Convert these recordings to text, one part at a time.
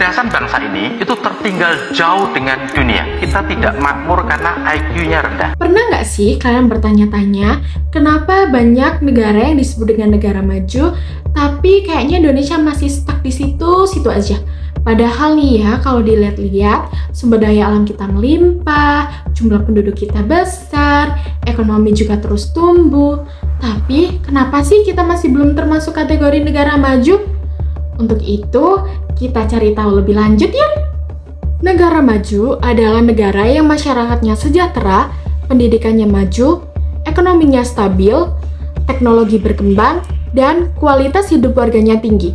kecerdasan bangsa ini itu tertinggal jauh dengan dunia. Kita tidak makmur karena IQ-nya rendah. Pernah nggak sih kalian bertanya-tanya, kenapa banyak negara yang disebut dengan negara maju, tapi kayaknya Indonesia masih stuck di situ aja? Padahal nih ya, kalau dilihat-lihat, sumber daya alam kita melimpah, jumlah penduduk kita besar, ekonomi juga terus tumbuh. Tapi kenapa sih kita masih belum termasuk kategori negara maju? Untuk itu, kita cari tahu lebih lanjut ya. Negara maju adalah negara yang masyarakatnya sejahtera, pendidikannya maju, ekonominya stabil, teknologi berkembang, dan kualitas hidup warganya tinggi.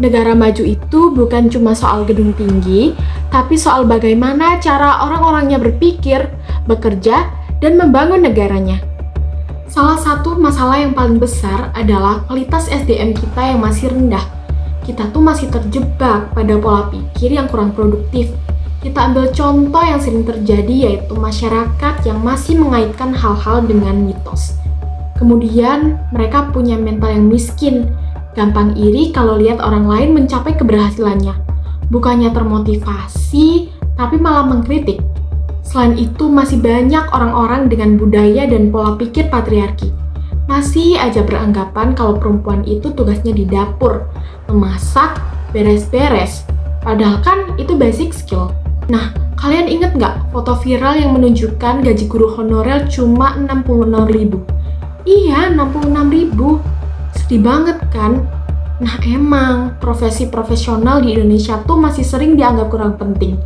Negara maju itu bukan cuma soal gedung tinggi, tapi soal bagaimana cara orang-orangnya berpikir, bekerja, dan membangun negaranya. Salah satu masalah yang paling besar adalah kualitas SDM kita yang masih rendah. Kita tuh masih terjebak pada pola pikir yang kurang produktif. Kita ambil contoh yang sering terjadi, yaitu masyarakat yang masih mengaitkan hal-hal dengan mitos. Kemudian, mereka punya mental yang miskin, gampang iri kalau lihat orang lain mencapai keberhasilannya. Bukannya termotivasi, tapi malah mengkritik. Selain itu, masih banyak orang-orang dengan budaya dan pola pikir patriarki. Masih aja beranggapan kalau perempuan itu tugasnya di dapur, memasak, beres-beres. Padahal kan itu basic skill. Nah, kalian inget nggak foto viral yang menunjukkan gaji guru honorer cuma 66.000? Iya, 66.000. Sedih banget kan? Nah emang, profesi profesional di Indonesia tuh masih sering dianggap kurang penting.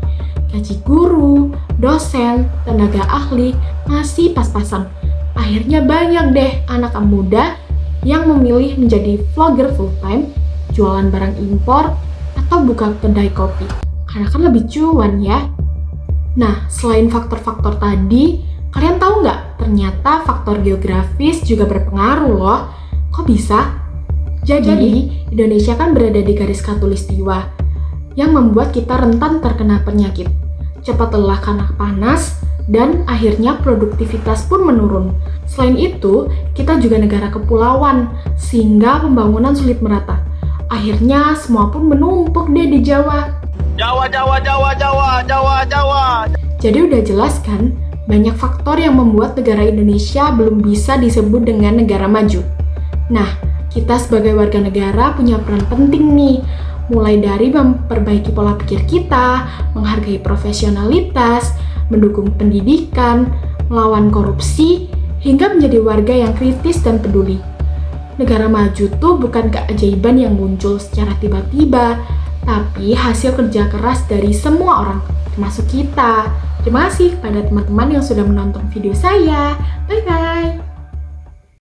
Gaji guru, dosen, tenaga ahli masih pas-pasan. Akhirnya banyak deh anak muda yang memilih menjadi vlogger full-time, jualan barang impor, atau buka kedai kopi. Karena kan lebih cuan ya. Nah, selain faktor-faktor tadi, kalian tahu nggak? Ternyata faktor geografis juga berpengaruh loh. Kok bisa? Jadi, Indonesia kan berada di garis khatulistiwa yang membuat kita rentan terkena penyakit, cepat lelah karena panas, dan akhirnya produktivitas pun menurun. Selain itu, kita juga negara kepulauan, sehingga pembangunan sulit merata. Akhirnya semua pun menumpuk deh di Jawa. Jawa. Jadi udah jelas kan, banyak faktor yang membuat negara Indonesia belum bisa disebut dengan negara maju. Nah, kita sebagai warga negara punya peran penting nih, mulai dari memperbaiki pola pikir kita, menghargai profesionalitas, mendukung pendidikan, melawan korupsi, hingga menjadi warga yang kritis dan peduli. Negara maju tuh bukan keajaiban yang muncul secara tiba-tiba, tapi hasil kerja keras dari semua orang, termasuk kita. Terima kasih kepada teman-teman yang sudah menonton video saya. Bye-bye!